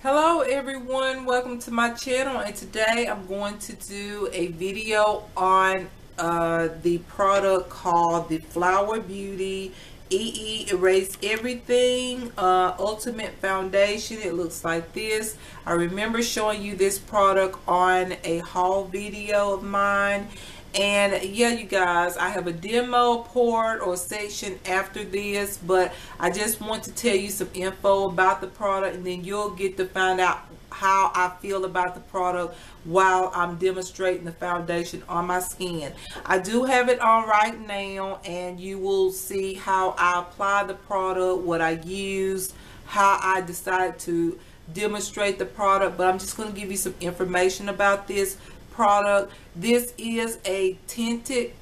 Hello everyone, welcome to my channel, and today I'm going to do a video on the product called the Flower Beauty Erase Everything Ultimate Foundation. It looks like this. I remember showing you this product on a haul video of mine. And yeah, you guys, I have a demo part or section after this, but I just want to tell you some info about the product, and then you'll get to find out how I feel about the product while I'm demonstrating the foundation on my skin. I do have it on right now, and you will see how I apply the product, what I use, how I decide to demonstrate the product. But I'm just going to give you some information about this product. This is a tinted,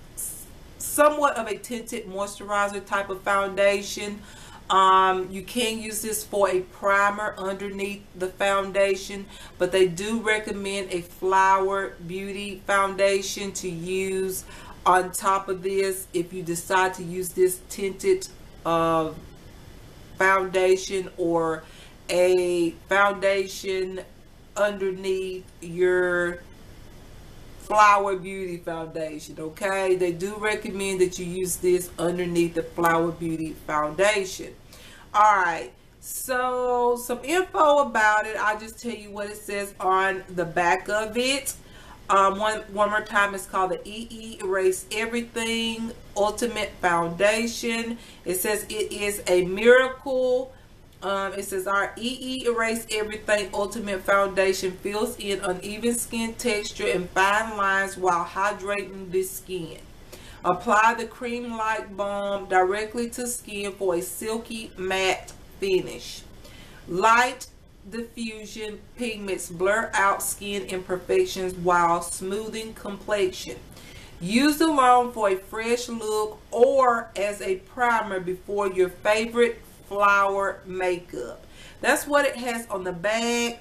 somewhat of a tinted moisturizer type of foundation. You can use this for a primer underneath the foundation, but they do recommend a Flower Beauty foundation to use on top of this if you decide to use this tinted foundation, or a foundation underneath your Flower Beauty foundation. Okay, they do recommend that you use this underneath the Flower Beauty foundation. All right, so some info about it. I'll just tell you what it says on the back of it. One more time, it's called the Erase Everything Ultimate Foundation. It says it is a miracle. It says our Erase Everything Ultimate Foundation fills in uneven skin texture and fine lines while hydrating the skin. Apply the cream-like balm directly to skin for a silky matte finish. Light diffusion pigments blur out skin imperfections while smoothing complexion. Used alone for a fresh look or as a primer before your favorite flower makeup. That's what it has on the bag.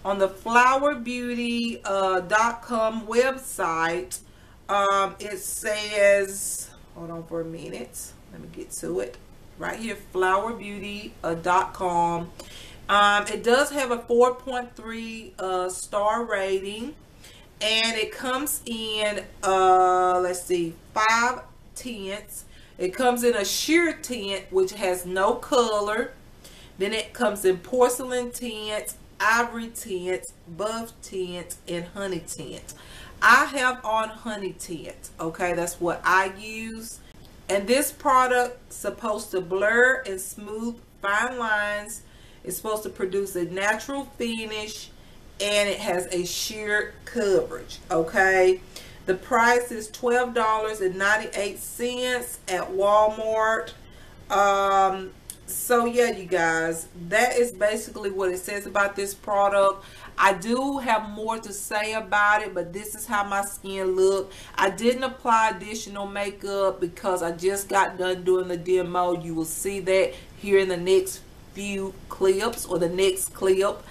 On the flowerbeauty.com website, it says, hold on for a minute, let me get to it right here, flowerbeauty.com. It does have a 4.3 star rating, and it comes in let's see, 5 tints. It comes in a sheer tint, which has no color. Then it comes in porcelain tint, ivory tint, buff tint, and honey tint. I have on honey tint. Okay, that's what I use. And this product is supposed to blur and smooth fine lines. It's supposed to produce a natural finish, and it has a sheer coverage. Okay. The price is $12.98 at Walmart. So yeah, you guys, that is basically what it says about this product. I do have more to say about it, but this is how my skin looked. I didn't apply additional makeup because I just got done doing the demo. You will see that here in the next few clips, or the next clip.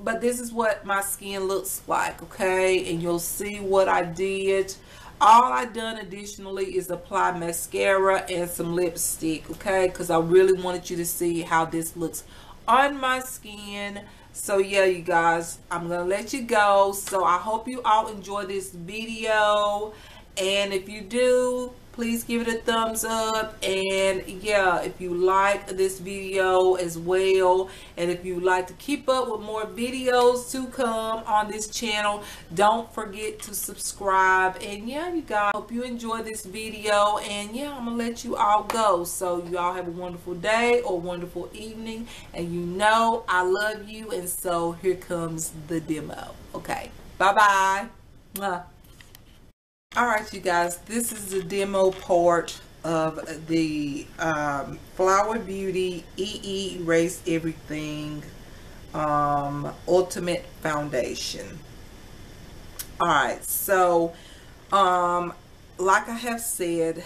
But this is what my skin looks like, okay? And you'll see what I did. All I done additionally is apply mascara and some lipstick, okay? Because I really wanted you to see how this looks on my skin. So yeah, you guys, I'm going to let you go. So I hope you all enjoy this video. And if you do, please give it a thumbs up. And yeah, if you like this video as well, and if you like to keep up with more videos to come on this channel, don't forget to subscribe. And yeah, you guys, hope you enjoy this video. And yeah, I'm gonna let you all go. So you all have a wonderful day or wonderful evening, and you know I love you. And so here comes the demo. Okay, bye bye. Alright, you guys, this is the demo part of the Flower Beauty Erase Everything Ultimate Foundation. Alright, so like I have said,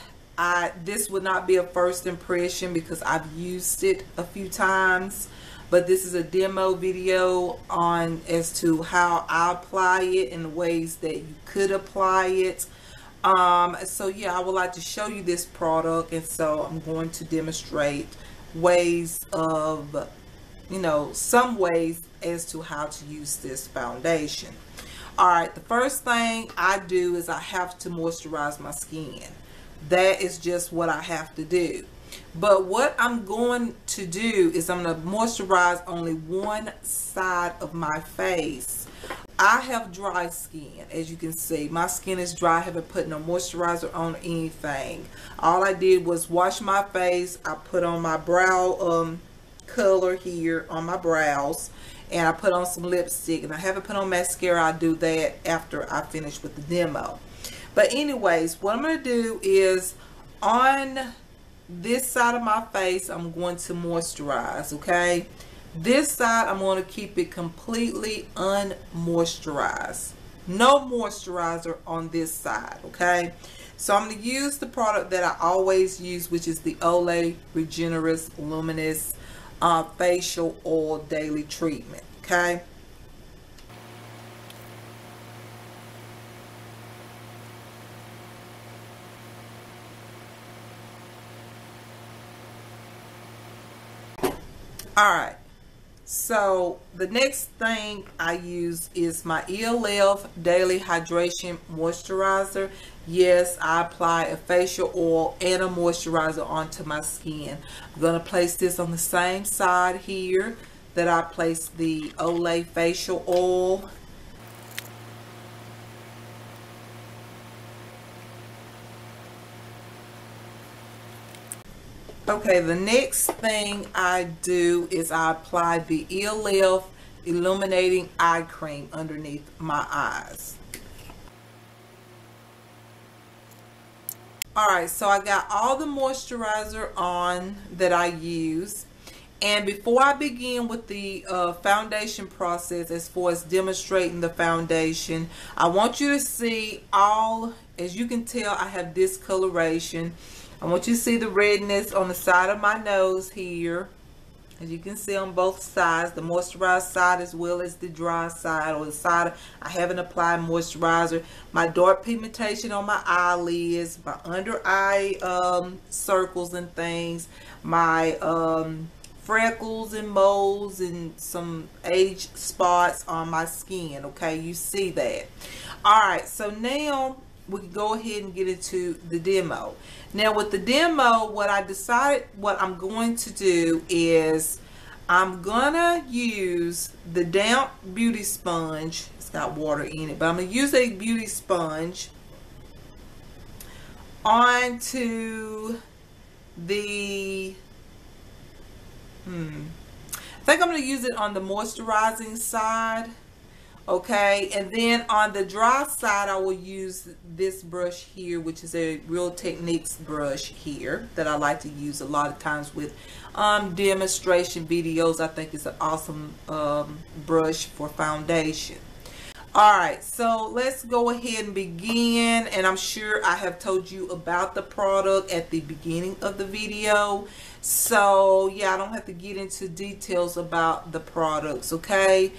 this would not be a first impression because I've used it a few times, but this is a demo video on as to how I apply it and the ways that you could apply it. So yeah, I would like to show you this product, and so I'm going to demonstrate ways of you know, some ways as to how to use this foundation. All right, the first thing I do is I have to moisturize my skin. That is just what I have to do. But what I'm going to do is I'm going to moisturize only one side of my face. I have dry skin, as you can see. My skin is dry. I haven't put no moisturizer on anything. All I did was wash my face. I put on my brow color here on my brows, and I put on some lipstick, and I haven't put on mascara. I'll do that after I finish with the demo. But anyways, what I'm going to do is on this side of my face, I'm going to moisturize, okay? This side, I'm going to keep it completely unmoisturized. No moisturizer on this side, okay? So I'm going to use the product that I always use, which is the Olay Regenerist Luminous Facial Oil Daily Treatment, okay? Alright, so the next thing I use is my ELF Daily Hydration Moisturizer. Yes, I apply a facial oil and a moisturizer onto my skin. I'm going to place this on the same side here that I placed the Olay facial oil. Okay, the next thing I do is I apply the ELF Illuminating Eye Cream underneath my eyes. Alright, so I got all the moisturizer on that I use. And before I begin with the foundation process, as far as demonstrating the foundation, I want you to see all, as you can tell, I have discoloration. I want you to see the redness on the side of my nose here. As you can see on both sides, the moisturized side as well as the dry side, or the side I haven't applied moisturizer. My dark pigmentation on my eyelids, my under eye circles and things, my freckles and moles and some age spots on my skin. Okay, you see that. Alright, so now we can go ahead and get into the demo. Now with the demo, what I'm going to do is I'm gonna use the damp beauty sponge. It's got water in it, but I'm gonna use a beauty sponge onto the I think I'm going to use it on the moisturizing side. Okay, and then on the dry side I will use this brush here, which is a Real Techniques brush here that I like to use a lot of times with demonstration videos. I think it's an awesome brush for foundation. Alright, so let's go ahead and begin, and I'm sure I have told you about the product at the beginning of the video, so yeah, I don't have to get into details about the products, okay?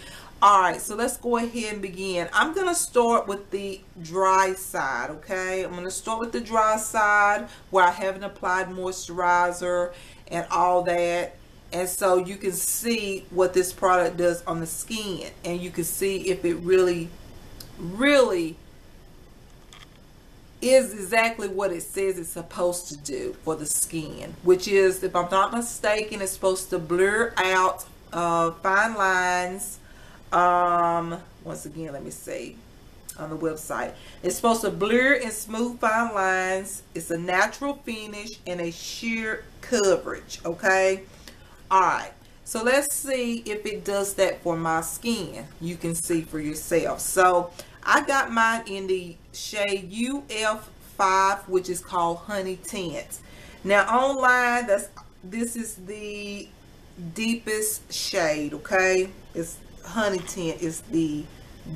Alright, so let's go ahead and begin. I'm going to start with the dry side, okay? I'm going to start with the dry side where I haven't applied moisturizer and all that. And so you can see what this product does on the skin, and you can see if it really is exactly what it says it's supposed to do for the skin, which is, if I'm not mistaken, it's supposed to blur out fine lines. Once again, let me see on the website. It's supposed to blur and smooth fine lines. It's a natural finish and a sheer coverage, okay? Alright, so let's see if it does that for my skin. You can see for yourself. So I got mine in the shade UF5, which is called Honey Tint. Now online, this is the deepest shade, okay? It's Honey Tint is the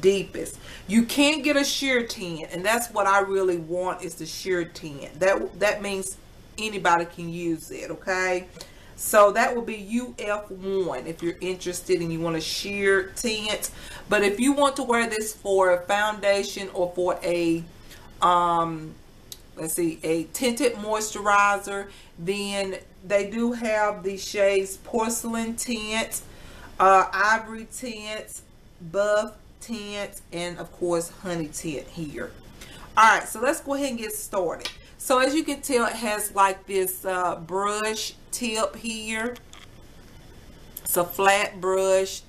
deepest. You can get a sheer tint, and that's what I really want, is the sheer tint. That means anybody can use it, okay? So that will be UF1 if you're interested and you want a sheer tint. But if you want to wear this for a foundation or for a let's see, a tinted moisturizer, then they do have the shades Porcelain Tint, ivory tint, buff tint, and of course honey tint here. All right, so let's go ahead and get started. So as you can tell, it has like this brush tip here. It's a flat brush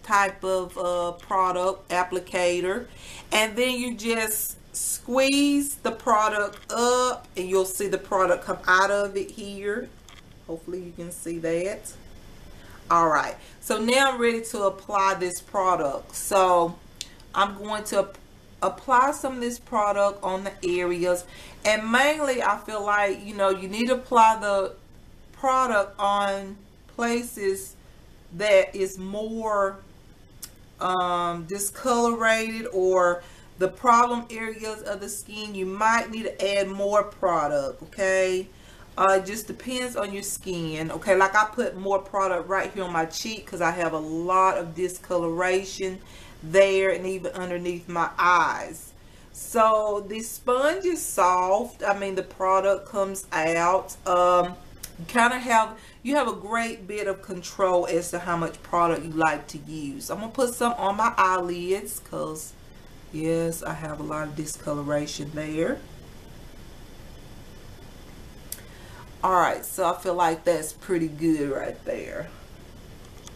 type of product applicator, and then you just squeeze the product up and you'll see the product come out of it here. Hopefully you can see that. All right, so now I'm ready to apply this product. So I'm going to apply some of this product on the areas, and mainly I feel like, you know, you need to apply the product on places that is more discolorated, or the problem areas of the skin. You might need to add more product, okay? It just depends on your skin, okay? Like I put more product right here on my cheek because I have a lot of discoloration there, and even underneath my eyes. So the sponge is soft. I mean, the product comes out. You have a great bit of control as to how much product you like to use. I'm gonna put some on my eyelids because yes, I have a lot of discoloration there. All right, so I feel like that's pretty good right there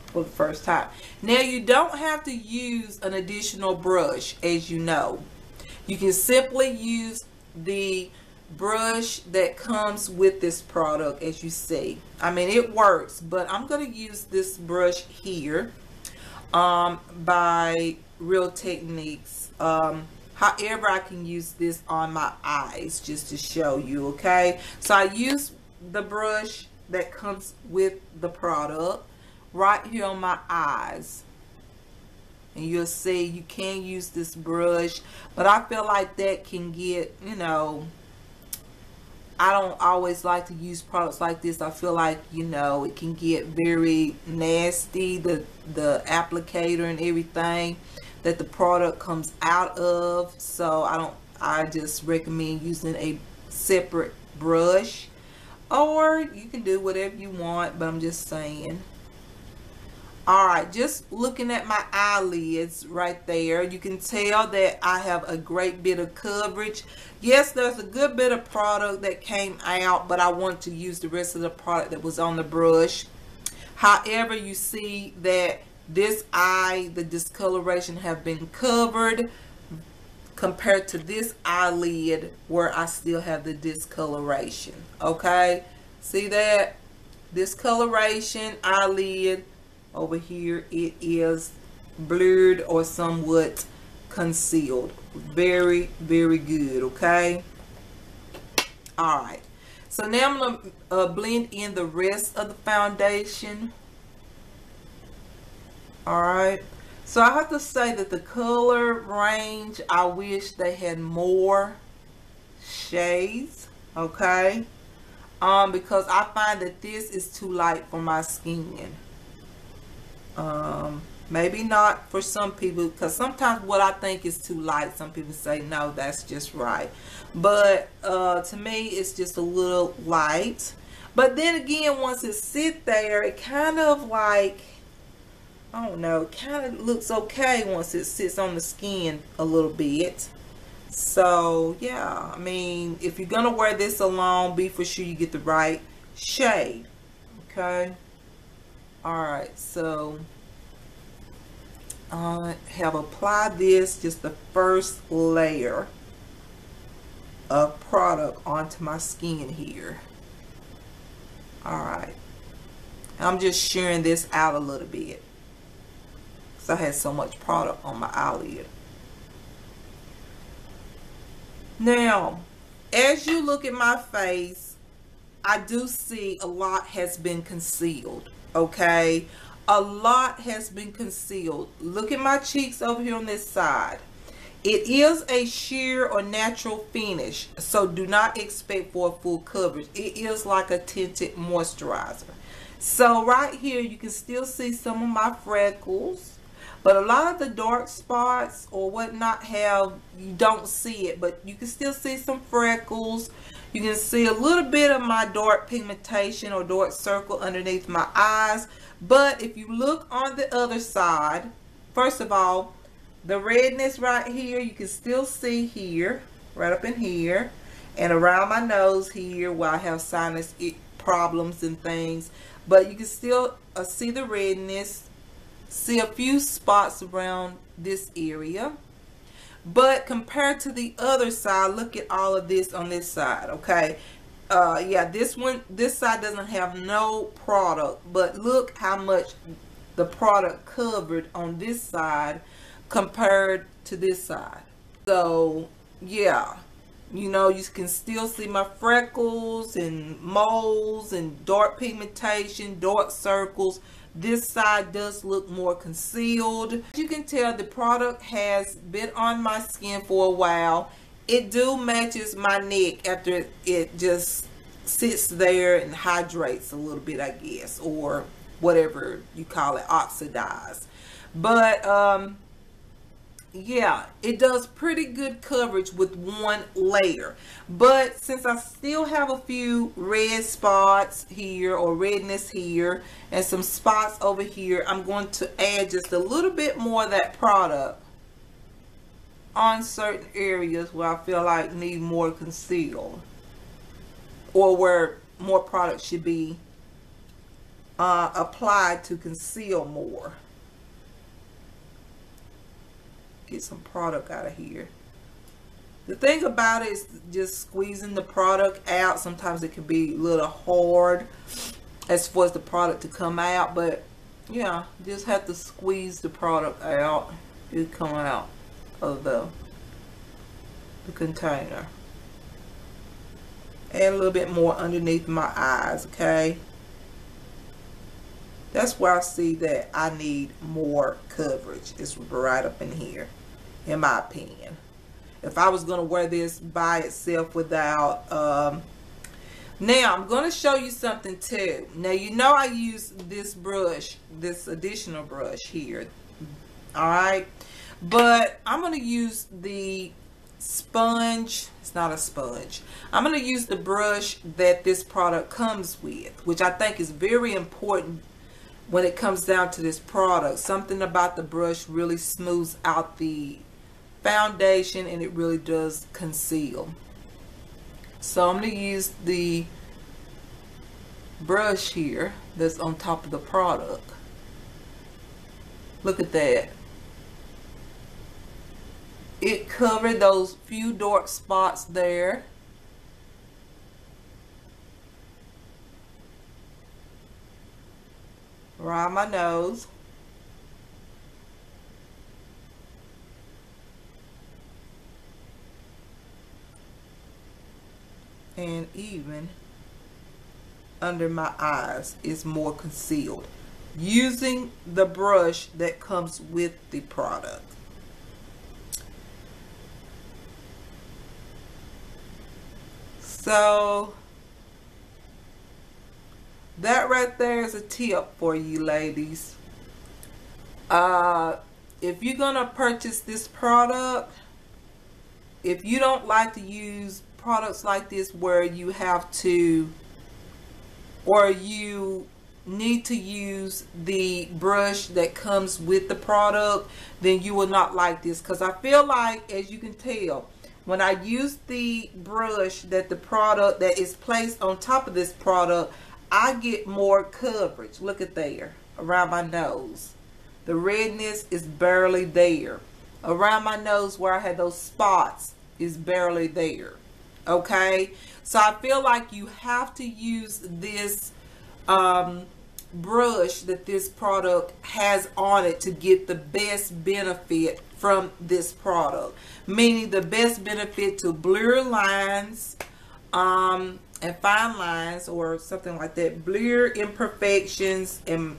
for the first time. Now you don't have to use an additional brush, as you know. You can simply use the brush that comes with this product, as you see. I mean, it works, but I'm going to use this brush here by Real Techniques. However, I can use this on my eyes just to show you, okay? So I use the brush that comes with the product right here on my eyes, and you'll see you can use this brush, but I feel like that can get, you know, I don't always like to use products like this. I feel like, you know, it can get very nasty, the applicator and everything that the product comes out of. So I just recommend using a separate brush, or you can do whatever you want, but I'm just saying. All right, just looking at my eyelids right there, you can tell that I have a great bit of coverage. Yes, there's a good bit of product that came out, but I want to use the rest of the product that was on the brush. However, you see that this eye, the discoloration have been covered compared to this eyelid where I still have the discoloration. Okay, see that discoloration eyelid over here, it is blurred or somewhat concealed. Very, very good. Okay, all right, so now I'm gonna blend in the rest of the foundation. All right, so I have to say that the color range, I wish they had more shades, okay? Because I find that this is too light for my skin. Maybe not for some people, because sometimes what I think is too light, some people say no, that's just right. But to me, it's just a little light. But then again, once it sits there, it kind of like, I don't know, it kind of looks okay once it sits on the skin a little bit. So yeah, I mean, if you're gonna wear this alone, be for sure you get the right shade. Okay, all right, so I have applied this, just the first layer of product onto my skin here. All right, I'm just sharing this out a little bit. I had so much product on my eyelid. Now, as you look at my face, I do see a lot has been concealed. Okay, a lot has been concealed. Look at my cheeks over here on this side. It is a sheer or natural finish, so do not expect for a full coverage. It is like a tinted moisturizer. So right here, you can still see some of my freckles. But a lot of the dark spots or whatnot you don't see it, but you can still see some freckles. You can see a little bit of my dark pigmentation or dark circle underneath my eyes. But if you look on the other side, first of all, the redness right here, you can still see here, right up in here, and around my nose here where I have sinus problems and things. But you can still see the redness, see a few spots around this area. But compared to the other side, look at all of this on this side, okay? Yeah, this side doesn't have no product, but look how much the product covered on this side compared to this side. So yeah, you know, you can still see my freckles and moles and dark pigmentation, dark circles. This side does look more concealed. As you can tell, the product has been on my skin for a while. It do matches my neck after it just sits there and hydrates a little bit, I guess, or whatever you call it, oxidize. But yeah, it does pretty good coverage with one layer. But since I still have a few red spots here or redness here and some spots over here, I'm going to add just a little bit more of that product on certain areas where I feel like need more conceal, or where more product should be applied to conceal more. Get some product out of here. The thing about it is just squeezing the product out. Sometimes it can be a little hard as far as the product to come out, but yeah, just have to squeeze the product out. It come out of the container. Add a little bit more underneath my eyes, okay? That's where I see that I need more coverage. It's right up in here, in my opinion. If I was going to wear this by itself without now I'm going to show you something too. Now, you know, I use this brush, this additional brush here, all right, but I'm going to use the sponge. It's not a sponge. I'm going to use the brush that this product comes with, which I think is very important when it comes down to this product. Something about the brush really smooths out the foundation, and it really does conceal. So I'm going to use the brush here that's on top of the product. Look at that. It covered those few dark spots there. Around my nose. And even under my eyes is more concealed, using the brush that comes with the product. So that right there is a tip for you ladies. If you're gonna purchase this product, if you don't like to use products like this where you have to, or you need to use the brush that comes with the product, then you will not like this. Because I feel like, as you can tell, when I use the brush that the product that is placed on top of this product, I get more coverage. Look at there, around my nose. The redness is barely there. Around my nose where I had those spots is barely there. Okay, so I feel like you have to use this brush that this product has on it to get the best benefit from this product. Meaning the best benefit to blur lines and fine lines, or something like that. Blur imperfections and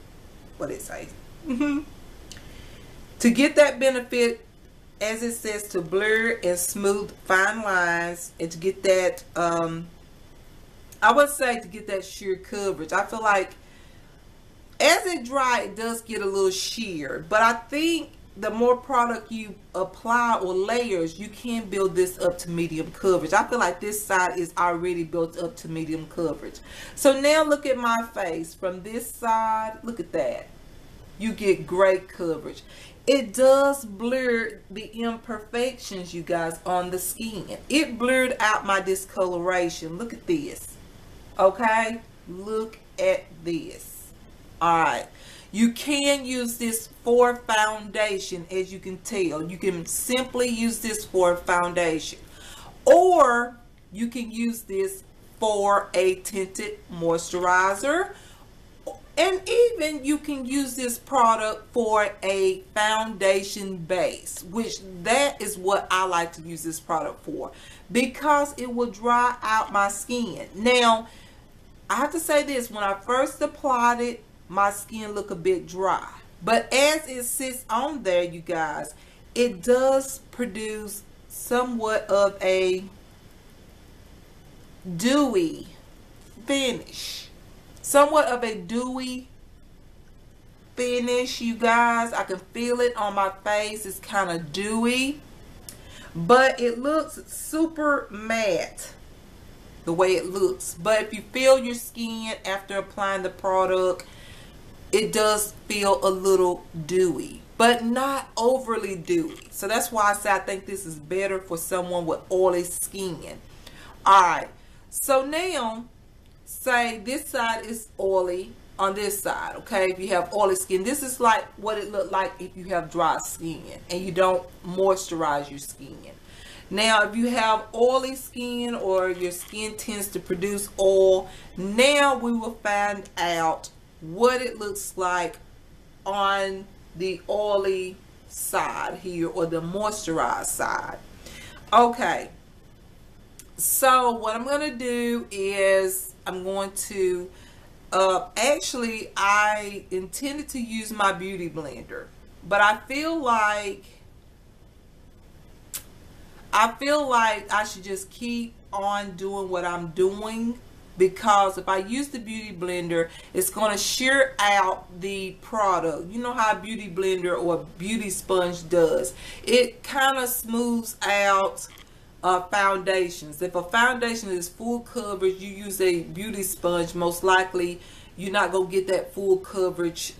what it say. To get that benefit, as it says, to blur and smooth fine lines, and to get that, I would say to get that sheer coverage. I feel like as it dries, it does get a little sheer, but I think the more product you apply or layers, you can build this up to medium coverage. I feel like this side is already built up to medium coverage. So now look at my face from this side. Look at that. You get great coverage. It does blur the imperfections, you guys, on the skin. It blurred out my discoloration. Look at this. Okay? Look at this. Alright. You can use this for foundation, as you can tell. You can simply use this for foundation. Or you can use this for a tinted moisturizer. And even you can use this product for a foundation base, which that is what I like to use this product for, because it will dry out my skin. Now, I have to say this, when I first applied it, my skin looked a bit dry. But as it sits on there, you guys, it does produce somewhat of a dewy finish. Somewhat of a dewy finish, you guys. I can feel it on my face. It's kind of dewy, but it looks super matte the way it looks. But if you feel your skin after applying the product, it does feel a little dewy, but not overly dewy. So that's why I say I think this is better for someone with oily skin. Alright, so now say this side is oily on this side, okay? If you have oily skin, this is like what it looked like if you have dry skin and you don't moisturize your skin. Now, if you have oily skin or your skin tends to produce oil, now we will find out what it looks like on the oily side here, or the moisturized side. Okay, so what I'm going to do is I'm going to actually, I intended to use my beauty blender, but I feel like I should just keep on doing what I'm doing, because if I use the beauty blender, it's going to shear out the product. You know how a beauty blender or beauty sponge does. It kind of smooths out foundations. If a foundation is full coverage, you use a beauty sponge, most likely you're not going to get that full coverage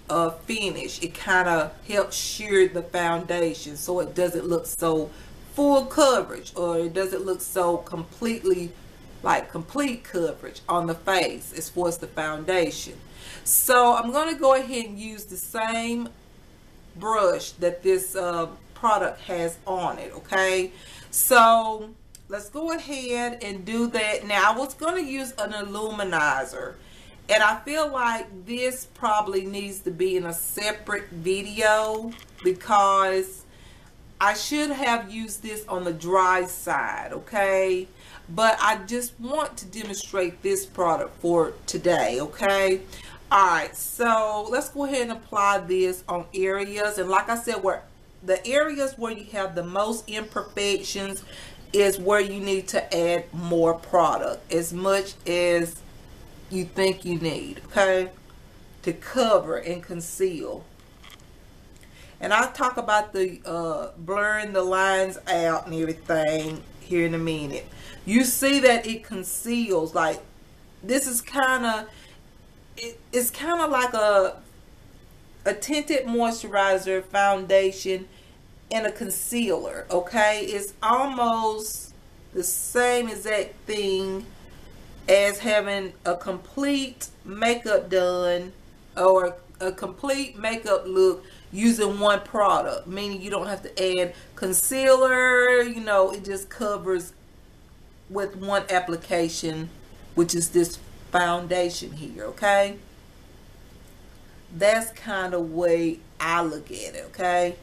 finish. It kind of helps shear the foundation so it doesn't look so full coverage, or it doesn't look so completely like complete coverage on the face as far as the foundation. So I'm going to go ahead and use the same brush that this product has on it. Okay, so let's go ahead and do that. Now, I was going to use an illuminizer, and I feel like this probably needs to be in a separate video, because I should have used this on the dry side, okay? But I just want to demonstrate this product for today, okay? Alright, so let's go ahead and apply this on areas. And like I said, where the areas where you have the most imperfections is where you need to add more product, as much as you think you need, okay? To cover and conceal. And I'll talk about the blurring the lines out and everything here in a minute. You see that it conceals, like this is kind of, it's kind of like a tinted moisturizer, foundation, and a concealer, okay? It's almost the same exact thing as having a complete makeup done, or a complete makeup look using one product, meaning you don't have to add concealer. You know, it just covers with one application, which is this foundation here, okay? That's kind of way I look at it, okay?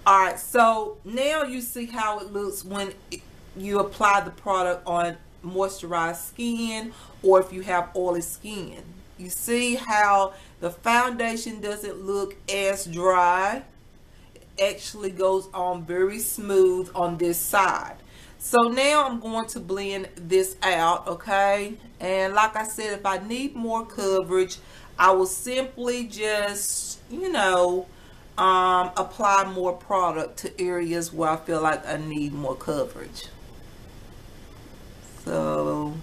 Alright, so now you see how it looks when you apply the product on moisturized skin, or if you have oily skin. You see how the foundation doesn't look as dry. It actually goes on very smooth on this side. So now I'm going to blend this out, okay? And like I said, if I need more coverage, I will simply just, you know, apply more product to areas where I feel like I need more coverage. So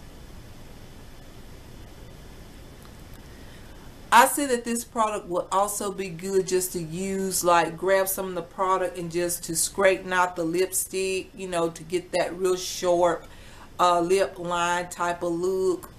I see that this product would also be good just to use, like grab some of the product and just to straighten out the lipstick, you know, to get that real sharp lip line type of look.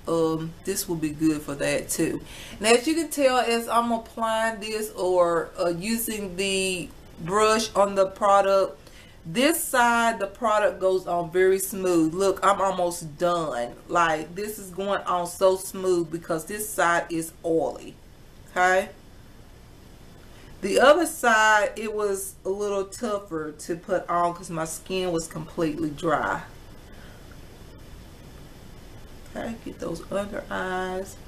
This will be good for that too. Now, as you can tell, as I'm applying this or using the brush on the product, this side the product goes on very smooth. Look, I'm almost done. Like, this is going on so smooth because this side is oily. Okay, the other side, it was a little tougher to put on because my skin was completely dry. Okay, get those under eyes.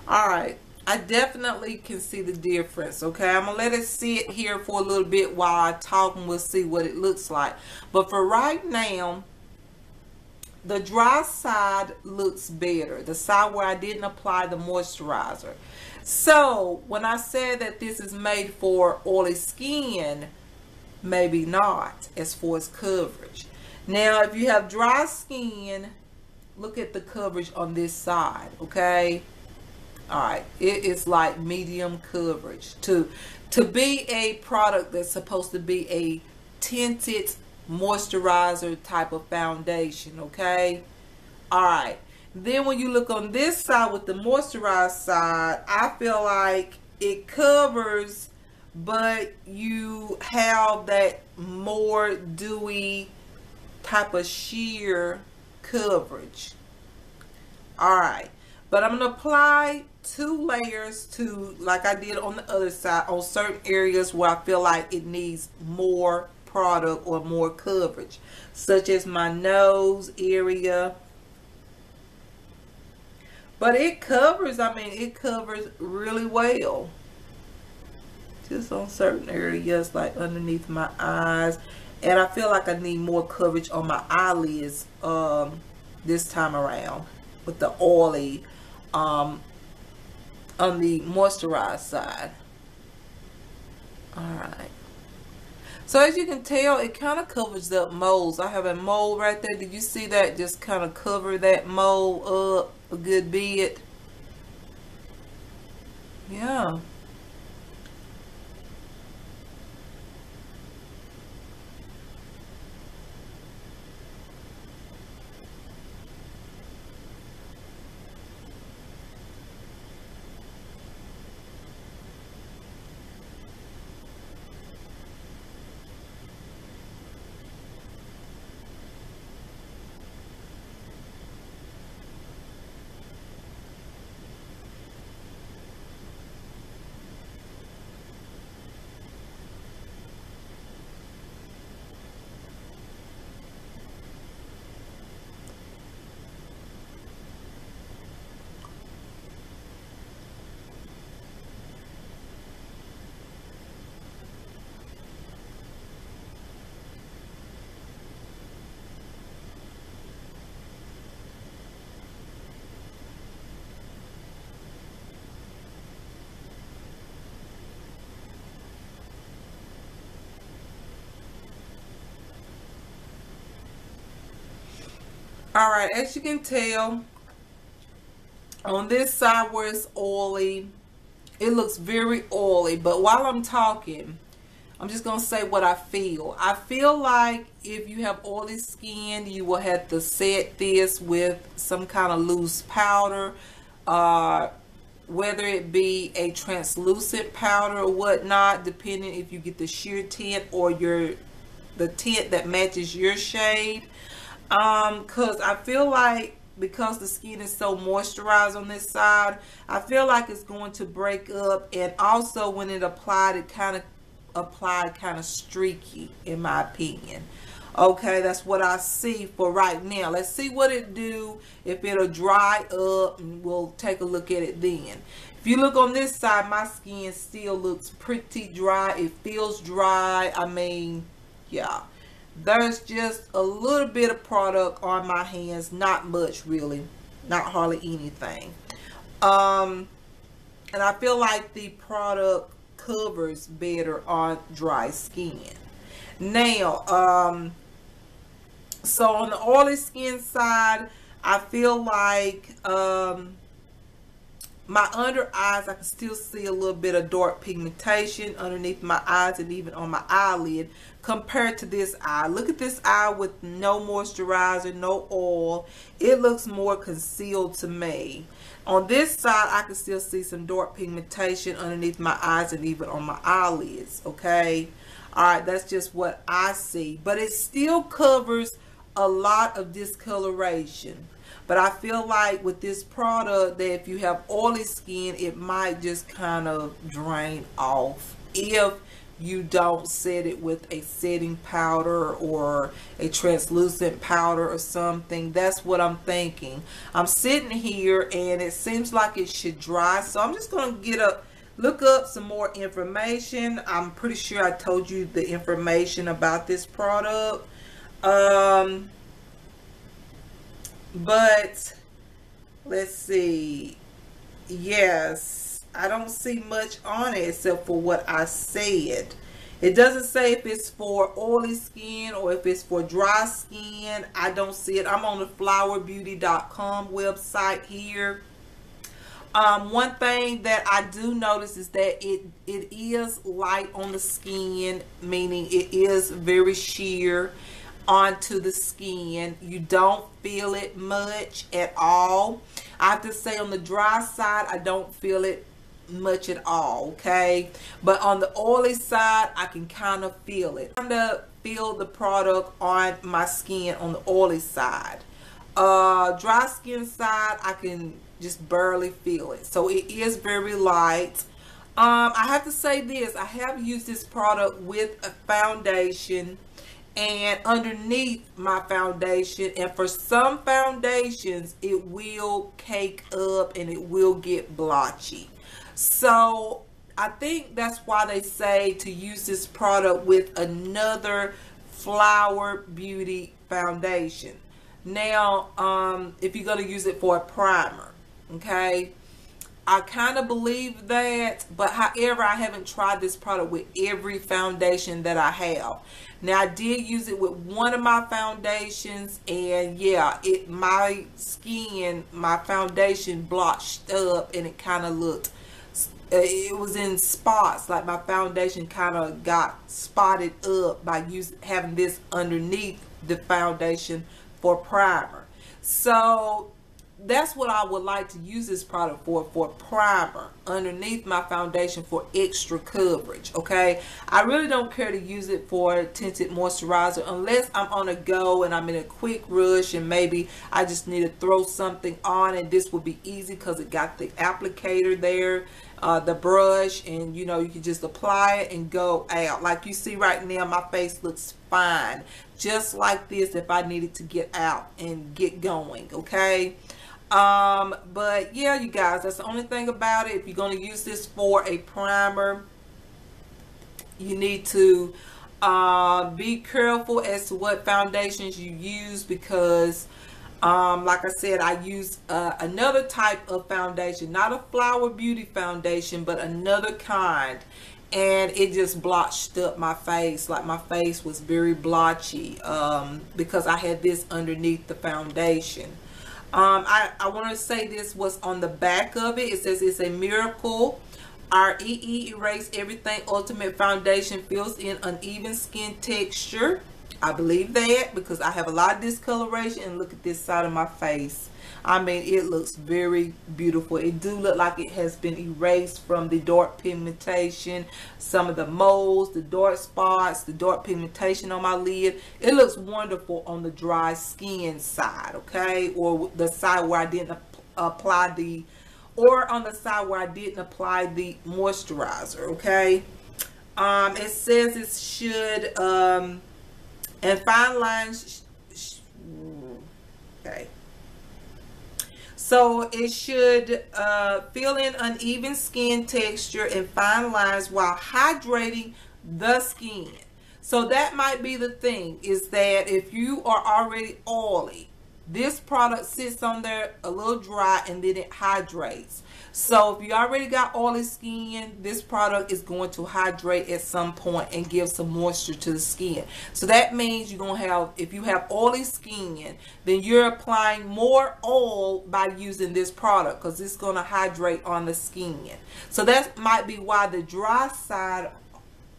Alright, I definitely can see the difference. Okay, I'm gonna let it sit here for a little bit while I talk, and we'll see what it looks like. But for right now, the dry side looks better, the side where I didn't apply the moisturizer. So when I said that this is made for oily skin, maybe not as far as coverage. Now, if you have dry skin, look at the coverage on this side. Okay, alright, it is like medium coverage to be a product that's supposed to be a tinted moisturizer type of foundation. Okay, alright, then when you look on this side with the moisturized side, I feel like it covers, but you have that more dewy type of sheer coverage. Alright, but I'm going to apply 2 layers to, like I did on the other side, on certain areas where I feel like it needs more product or more coverage, such as my nose area. But it covers, I mean, it covers really well. Just on certain areas, like underneath my eyes. And I feel like I need more coverage on my eyelids this time around with the oily on the moisturized side. Alright. So as you can tell, it kind of covers up moles. I have a mole right there. Did you see that? Just kind of cover that mole up a good bit. Yeah. Alright, as you can tell, on this side where it's oily, it looks very oily. But while I'm talking, I'm just going to say what I feel. I feel like if you have oily skin, you will have to set this with some kind of loose powder, whether it be a translucent powder or whatnot, depending if you get the sheer tint or the tint that matches your shade. Because I feel like because the skin is so moisturized on this side, I feel like it's going to break up, and also when it applied, it kind of streaky, in my opinion. Okay, that's what I see for right now. Let's see what it do, if it'll dry up, and we'll take a look at it then. If you look on this side, my skin still looks pretty dry. It feels dry. I mean, yeah, there's just a little bit of product on my hands, not much really, not hardly anything. And I feel like the product covers better on dry skin. Now, so on the oily skin side, I feel like my under eyes, I can still see a little bit of dark pigmentation underneath my eyes and even on my eyelid compared to this eye. Look at this eye with no moisturizer, no oil. It looks more concealed to me. On this side, I can still see some dark pigmentation underneath my eyes and even on my eyelids, okay? All right, that's just what I see. But it still covers a lot of discoloration. But I feel like with this product that if you have oily skin, it might just kind of drain off if you don't set it with a setting powder or a translucent powder or something. That's what I'm thinking. I'm sitting here and it seems like it should dry, so I'm just going to look up some more information. I'm pretty sure I told you the information about this product. But let's see. Yes, I don't see much on it except for what I said. It doesn't say if it's for oily skin or if it's for dry skin. I don't see it. I'm on the flowerbeauty.com website here. One thing that I do notice is that it is light on the skin, meaning it is very sheer onto the skin. You don't feel it much at all. I have to say on the dry side, I don't feel it much at all, okay? But on the oily side, I can kind of feel it. Kind of feel the product on my skin on the oily side. Dry skin side, I can just barely feel it. So it is very light. I have to say this, I have used this product with a foundation and underneath my foundation, and for some foundations it will cake up and it will get blotchy. So I think that's why they say to use this product with another Flower Beauty foundation. Now, if you're going to use it for a primer, okay, I kind of believe that, but however, I haven't tried this product with every foundation that I have. Now, I did use it with one of my foundations, and yeah, my skin, my foundation blotched up, and it kind of looked, it was in spots, like my foundation kind of got spotted up by having this underneath the foundation for primer. So that's what I would like to use this product for primer underneath my foundation for extra coverage, okay? I really don't care to use it for tinted moisturizer unless I'm on a go and I'm in a quick rush and maybe I just need to throw something on, and this will be easy because it got the applicator there, the brush, and you know, you can just apply it and go out. Like you see right now, my face looks fine just like this if I needed to get out and get going, okay? But yeah, you guys, that's the only thing about it. If you're going to use this for a primer, you need to be careful as to what foundations you use, because like I said, I use another type of foundation, not a Flower Beauty foundation, but another kind, and it just blotched up my face. Like my face was very blotchy because I had this underneath the foundation. I want to say this was on the back of it. It says it's a miracle Our EE Erase Everything Ultimate Foundation fills in uneven skin texture. I believe that because I have a lot of discoloration, and look at this side of my face. I mean, it looks very beautiful. It do look like it has been erased from the dark pigmentation, some of the moles, the dark spots, the dark pigmentation on my lid. It looks wonderful on the dry skin side, okay? Or the side where I didn't apply the, or on the side where I didn't apply the moisturizer, okay? It says it should, and fine lines, okay. So it should fill in uneven skin texture and fine lines while hydrating the skin. So that might be the thing, is that if you are already oily, this product sits on there a little dry and then it hydrates. So if you already got oily skin, this product is going to hydrate at some point and give some moisture to the skin. So that means you're going to have, if you have oily skin, then you're applying more oil by using this product because it's going to hydrate on the skin. So that might be why the dry side,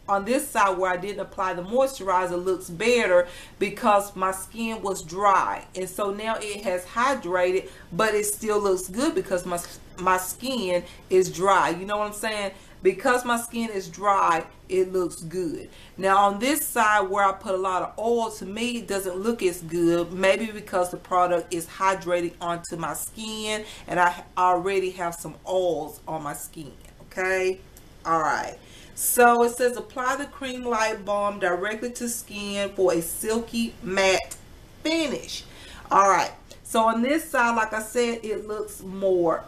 on this side where I didn't apply the moisturizer, looks better, because my skin was dry, and so now it has hydrated, but it still looks good because my skin is dry. You know what I'm saying? Because my skin is dry, it looks good. Now on this side where I put a lot of oil, to me it doesn't look as good, maybe because the product is hydrating onto my skin and I already have some oils on my skin. Okay, all right. So it says apply the cream light balm directly to skin for a silky matte finish. All right, so on this side, like I said, it looks more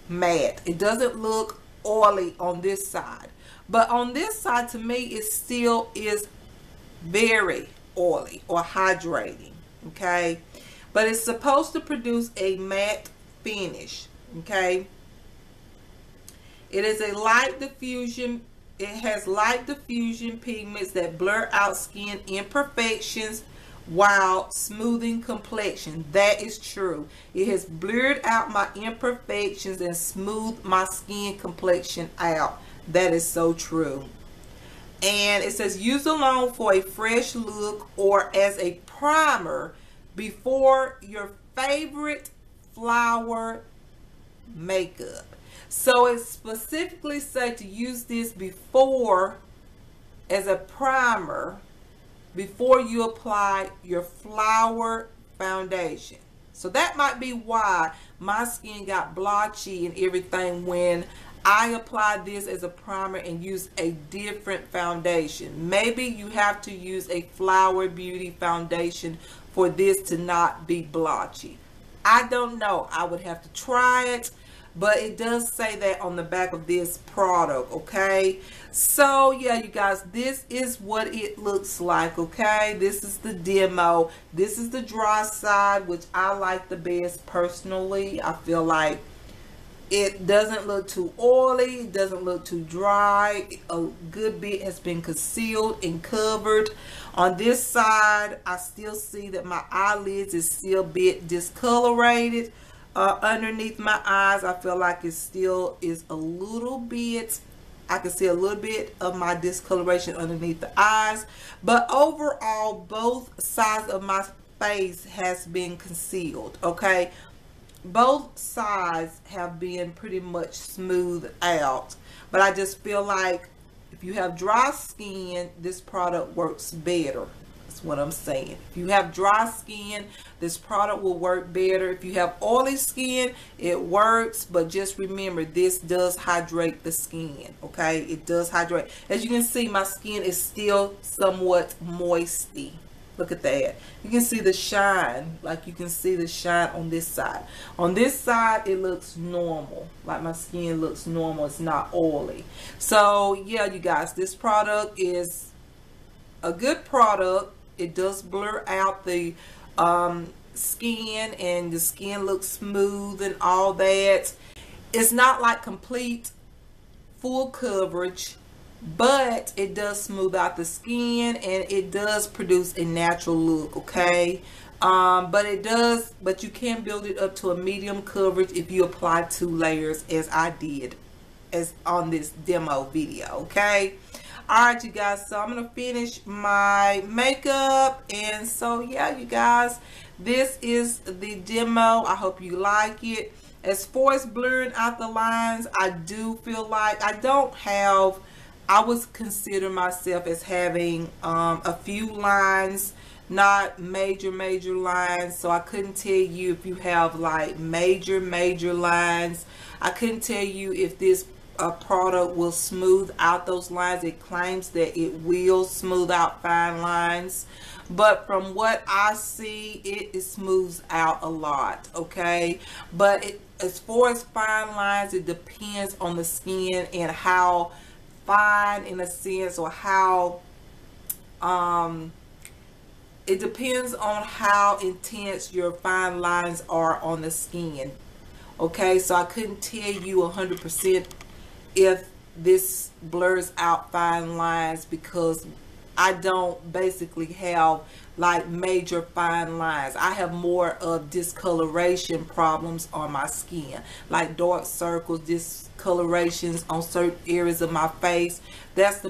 matte. It doesn't look oily on this side, but on this side, to me, it still is very oily or hydrating. Okay, but it's supposed to produce a matte finish. Okay, it is a light diffusion. It has light diffusion pigments that blur out skin imperfections while smoothing complexion. That is true. It has blurred out my imperfections and smoothed my skin complexion out. That is so true. And it says use alone for a fresh look or as a primer before your favorite flower makeup. So it specifically said to use this before, as a primer, before you apply your flower foundation. So that might be why my skin got blotchy and everything when I applied this as a primer and used a different foundation. Maybe you have to use a Flower Beauty foundation for this to not be blotchy. I don't know. I would have to try it. But it does say that on the back of this product, okay? So, yeah, you guys, this is what it looks like, okay? This is the demo. This is the dry side, which I like the best personally. I feel like it doesn't look too oily. It doesn't look too dry. A good bit has been concealed and covered. On this side, I still see that my eyelids is still a bit discolorated. Underneath my eyes, I feel like it still is a little bit, I can see a little bit of my discoloration underneath the eyes, but overall both sides of my face has been concealed. Okay, both sides have been pretty much smoothed out, but I just feel like if you have dry skin, this product works better. That's what I'm saying. If you have dry skin, this product will work better. If you have oily skin, it works, but just remember, this does hydrate the skin. Okay, it does hydrate. As you can see, my skin is still somewhat moisty. Look at that. You can see the shine, like you can see the shine on this side. On this side, it looks normal, like my skin looks normal. It's not oily. So yeah, you guys, this product is a good product. It does blur out the skin, and the skin looks smooth and all that. It's not like complete full coverage, but it does smooth out the skin and it does produce a natural look. Okay, but you can build it up to a medium coverage if you apply 2 layers, as I did. as on this demo video. Okay, all right, you guys, so I'm gonna finish my makeup, and so yeah, you guys, this is the demo. I hope you like it. As far as blurring out the lines, I do feel like I would consider myself as having a few lines, not major lines. So I couldn't tell you if you have like major lines. I couldn't tell you if this product will smooth out those lines. It claims that it will smooth out fine lines, but from what I see, it smooths out a lot. Okay, but as far as fine lines, it depends on the skin and how fine, in a sense, or how it depends on how intense your fine lines are on the skin. Okay, so I couldn't tell you 100% if this blurs out fine lines, because I don't basically have like major fine lines. I have more of discoloration problems on my skin, like dark circles, discolorations on certain areas of my face. That's the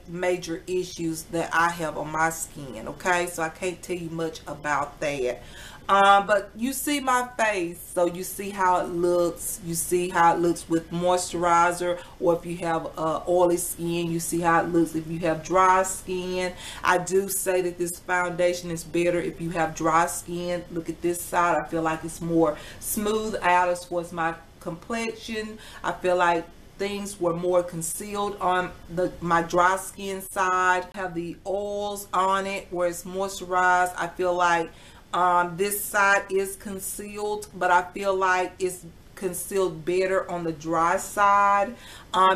major issues that I have on my skin. Okay, so I can't tell you much about that. But you see my face, so you see how it looks. You see how it looks with moisturizer, or if you have oily skin, you see how it looks if you have dry skin. I do say that this foundation is better if you have dry skin. Look at this side. I feel like it's more smooth out as far as my complexion. I feel like things were more concealed on my dry skin side. Have the oils on it where it's moisturized. I feel like this side is concealed, but I feel like it's concealed better on the dry side.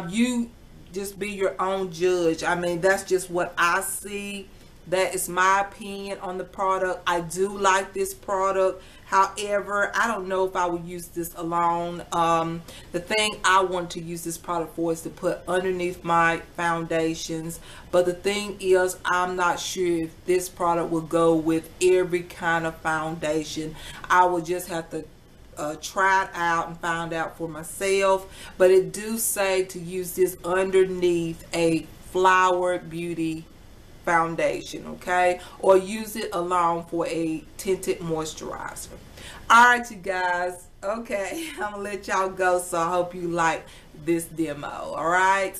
You just be your own judge. I mean, that's just what I see. That is my opinion on the product. I do like this product. However, I don't know if I would use this alone. The thing I want to use this product for is to put underneath my foundations. But the thing is, I'm not sure if this product will go with every kind of foundation. I will just have to try it out and find out for myself. But it do say to use this underneath a Flower Beauty foundation, okay, or use it alone for a tinted moisturizer. All right, you guys, okay, I'm gonna let y'all go, so I hope you like this demo. All right.